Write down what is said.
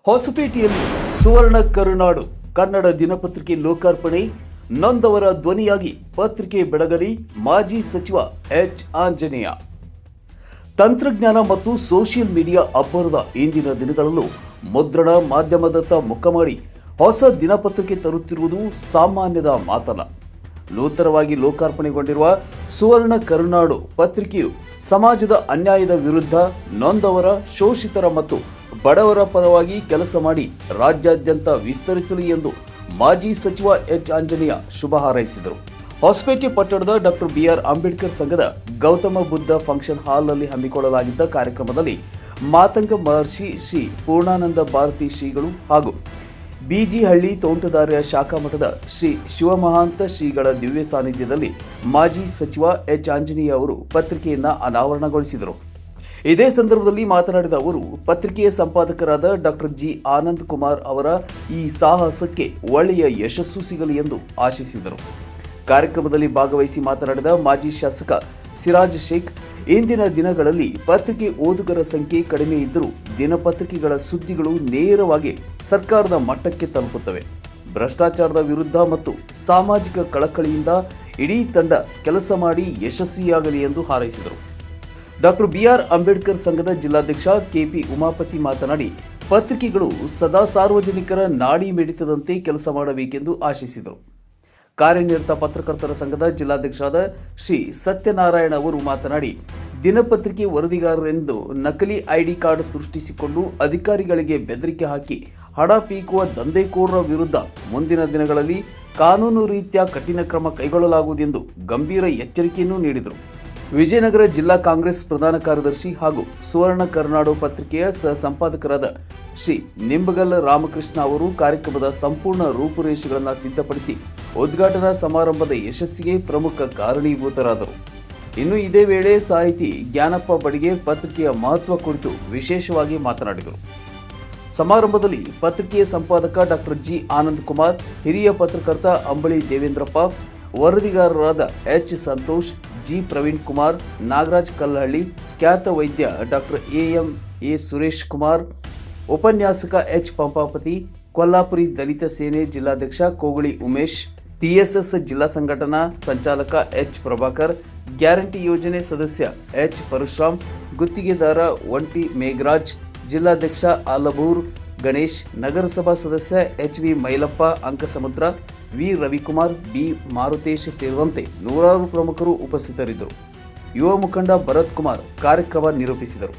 ಹೊಸಪೇಟೆಯಲ್ಲಿ ಸುವರ್ಣ ಕರುನಾಡು ಕನ್ನಡ ದಿನಪತ್ರಿಕೆ ಲೋಕಾರ್ಪಣೆ. ನೊಂದವರ ಧ್ವನಿಯಾಗಿ ಪತ್ರಿಕೆ ಬೆಳಗಲಿ ಮಾಜಿ ಸಚಿವ ಎಚ್ ಆಂಜನೇಯ. ತಂತ್ರಜ್ಞಾನ ಮತ್ತು ಸೋಷಿಯಲ್ ಮೀಡಿಯಾ ಅಬ್ಬರದ ಇಂದಿನ ದಿನಗಳಲ್ಲೂ ಮುದ್ರಣ ಮಾಧ್ಯಮದತ್ತ ಮುಖ ಮಾಡಿ ಹೊಸ ದಿನಪತ್ರಿಕೆ ತರುತ್ತಿರುವುದು ಸಾಮಾನ್ಯದ ಮಾತಲ್ಲ. ನೂತನವಾಗಿ ಲೋಕಾರ್ಪಣೆಗೊಂಡಿರುವ ಸುವರ್ಣ ಕರುನಾಡು ಪತ್ರಿಕೆಯು ಸಮಾಜದ ಅನ್ಯಾಯದ ವಿರುದ್ಧ, ನೊಂದವರ, ಶೋಷಿತರ ಮತ್ತು ಬಡವರ ಪರವಾಗಿ ಕೆಲಸ ಮಾಡಿ ರಾಜ್ಯಾದ್ಯಂತ ವಿಸ್ತರಿಸಲಿ ಎಂದು ಮಾಜಿ ಸಚಿವ ಎಚ್ ಆಂಜನೇಯ ಶುಭ ಹಾರೈಸಿದರು. ಹೊಸಪೇಟೆ ಪಟ್ಟಣದ ಡಾಕ್ಟರ್ ಬಿಆರ್ ಅಂಬೇಡ್ಕರ್ ಸಂಘದ ಗೌತಮ ಬುದ್ಧ ಫಂಕ್ಷನ್ ಹಾಲ್ನಲ್ಲಿ ಹಮ್ಮಿಕೊಳ್ಳಲಾಗಿದ್ದ ಕಾರ್ಯಕ್ರಮದಲ್ಲಿ ಮಾತಂಗ ಮಹರ್ಷಿ ಶ್ರೀ ಪೂರ್ಣಾನಂದ ಭಾರತಿ ಶ್ರೀಗಳು ಹಾಗೂ ಬಿಜಿಹಳ್ಳಿ ತೋಂಟದಾರ್ಯ ಶಾಖಾ ಮಠದ ಶ್ರೀ ಶಿವಮಹಾಂತ ಶ್ರೀಗಳ ದಿವ್ಯ ಸಾನ್ನಿಧ್ಯದಲ್ಲಿ ಮಾಜಿ ಸಚಿವ ಎಚ್ ಆಂಜನೇಯ ಅವರು ಪತ್ರಿಕೆಯನ್ನ ಅನಾವರಣಗೊಳಿಸಿದರು. ಇದೇ ಸಂದರ್ಭದಲ್ಲಿ ಮಾತನಾಡಿದ ಅವರು, ಪತ್ರಿಕೆಯ ಸಂಪಾದಕರಾದ ಡಾಕ್ಟರ್ ಜಿ ಆನಂದ್ ಕುಮಾರ್ ಅವರ ಈ ಸಾಹಸಕ್ಕೆ ಒಳ್ಳೆಯ ಯಶಸ್ಸು ಸಿಗಲಿ ಎಂದು ಆಶಿಸಿದರು. ಕಾರ್ಯಕ್ರಮದಲ್ಲಿ ಭಾಗವಹಿಸಿ ಮಾತನಾಡಿದ ಮಾಜಿ ಶಾಸಕ ಸಿರಾಜ್ ಶೇಖ್, ಇಂದಿನ ದಿನಗಳಲ್ಲಿ ಪತ್ರಿಕೆ ಓದುಗರ ಸಂಖ್ಯೆ ಕಡಿಮೆ ಇದ್ದರೂ ದಿನಪತ್ರಿಕೆಗಳ ಸುದ್ದಿಗಳು ನೇರವಾಗಿ ಸರ್ಕಾರದ ಮಟ್ಟಕ್ಕೆ ತಲುಪುತ್ತವೆ. ಭ್ರಷ್ಟಾಚಾರದ ವಿರುದ್ಧ ಮತ್ತು ಸಾಮಾಜಿಕ ಕಳಕಳಿಯಿಂದ ಇಡೀ ತಂಡ ಕೆಲಸ ಮಾಡಿ ಯಶಸ್ವಿಯಾಗಲಿ ಎಂದು ಹಾರೈಸಿದರು. ಡಾಕ್ಟರ್ ಬಿಆರ್ ಅಂಬೇಡ್ಕರ್ ಸಂಘದ ಜಿಲ್ಲಾಧ್ಯಕ್ಷ ಕೆಪಿ ಉಮಾಪತಿ ಮಾತನಾಡಿ, ಪತ್ರಿಕೆಗಳು ಸದಾ ಸಾರ್ವಜನಿಕರ ನಾಡಿ ಮಿಡಿತದಂತೆ ಕೆಲಸ ಮಾಡಬೇಕೆಂದು ಆಶಿಸಿದರು. ಕಾರ್ಯನಿರತ ಪತ್ರಕರ್ತರ ಸಂಘದ ಜಿಲ್ಲಾಧ್ಯಕ್ಷರಾದ ಶ್ರೀ ಸತ್ಯನಾರಾಯಣ ಅವರು ಮಾತನಾಡಿ, ದಿನಪತ್ರಿಕೆ ವರದಿಗಾರರೆಂದು ನಕಲಿ ಐಡಿ ಕಾರ್ಡ್ ಸೃಷ್ಟಿಸಿಕೊಂಡು ಅಧಿಕಾರಿಗಳಿಗೆ ಬೆದರಿಕೆ ಹಾಕಿ ಹಣ ಪೀಕುವ ದಂಧೆಕೋರರ ವಿರುದ್ಧ ಮುಂದಿನ ದಿನಗಳಲ್ಲಿ ಕಾನೂನು ರೀತ್ಯ ಕಠಿಣ ಕ್ರಮ ಕೈಗೊಳ್ಳಲಾಗುವುದೆಂದು ಗಂಭೀರ ಎಚ್ಚರಿಕೆಯನ್ನು ನೀಡಿದರು. ವಿಜಯನಗರ ಜಿಲ್ಲಾ ಕಾಂಗ್ರೆಸ್ ಪ್ರಧಾನ ಕಾರ್ಯದರ್ಶಿ ಹಾಗೂ ಸುವರ್ಣ ಕರುನಾಡು ಪತ್ರಿಕೆಯ ಸಹ ಸಂಪಾದಕರಾದ ಶ್ರೀ ನಿಂಬಗಲ್ ರಾಮಕೃಷ್ಣ ಅವರು ಕಾರ್ಯಕ್ರಮದ ಸಂಪೂರ್ಣ ರೂಪುರೇಷೆಗಳನ್ನು ಸಿದ್ಧಪಡಿಸಿ ಉದ್ಘಾಟನಾ ಸಮಾರಂಭದ ಯಶಸ್ಸಿಗೆ ಪ್ರಮುಖ ಕಾರಣೀಭೂತರಾದರು. ಇನ್ನು ಇದೇ ವೇಳೆ ಸಾಹಿತಿ ಜ್ಞಾನಪ್ಪ ಬಡಿಗೆ ಪತ್ರಿಕೆಯ ಮಹತ್ವ ಕುರಿತು ವಿಶೇಷವಾಗಿ ಮಾತನಾಡಿದರು. ಸಮಾರಂಭದಲ್ಲಿ ಪತ್ರಿಕೆಯ ಸಂಪಾದಕ ಡಾಕ್ಟರ್ ಜಿ ಆನಂದ್ ಕುಮಾರ್, ಹಿರಿಯ ಪತ್ರಕರ್ತ ಅಂಬಳಿ ದೇವೇಂದ್ರಪ್ಪ, ವರದಿಗಾರರಾದ ಎಚ್ ಸಂತೋಷ್, ಜಿ ಪ್ರವೀಣ್ ಕುಮಾರ್, ನಾಗರಾಜ್ ಕಲ್ಲಹಳ್ಳಿ, ಖ್ಯಾತ ವೈದ್ಯ ಡಾಕ್ಟರ್ ಎ ಸುರೇಶ್ ಕುಮಾರ್, ಉಪನ್ಯಾಸಕ ಎಚ್ ಪಂಪಾಪತಿ, ಕೊಲ್ಲಾಪುರಿ ದಲಿತ ಸೇನೆ ಜಿಲ್ಲಾಧ್ಯಕ್ಷ ಕೋಗಳಿ ಉಮೇಶ್, ಟಿಎಸ್ಎಸ್ ಜಿಲ್ಲಾ ಸಂಘಟನಾ ಸಂಚಾಲಕ ಎಚ್ ಪ್ರಭಾಕರ್, ಗ್ಯಾರಂಟಿ ಯೋಜನೆ ಸದಸ್ಯ ಎಚ್ ಪರಶುರಾಮ್, ಗುತ್ತಿಗೆದಾರ ಒಂಟಿ ಮೇಘರಾಜ್, ಜಿಲ್ಲಾಧ್ಯಕ್ಷ ಆಲಬೂರ್ ಗಣೇಶ್, ನಗರಸಭಾ ಸದಸ್ಯ H V Mylappa Ankasamudra, V Ravikumar, B Maruthesh ಸೇರಿದಂತೆ ನೂರಾರು ಪ್ರಮುಖರು ಉಪಸ್ಥಿತರಿದ್ದರು. ಯುವ ಮುಖಂಡ ಭರತ್ ಕುಮಾರ್ ಕಾರ್ಯಕ್ರಮ ನಿರೂಪಿಸಿದರು.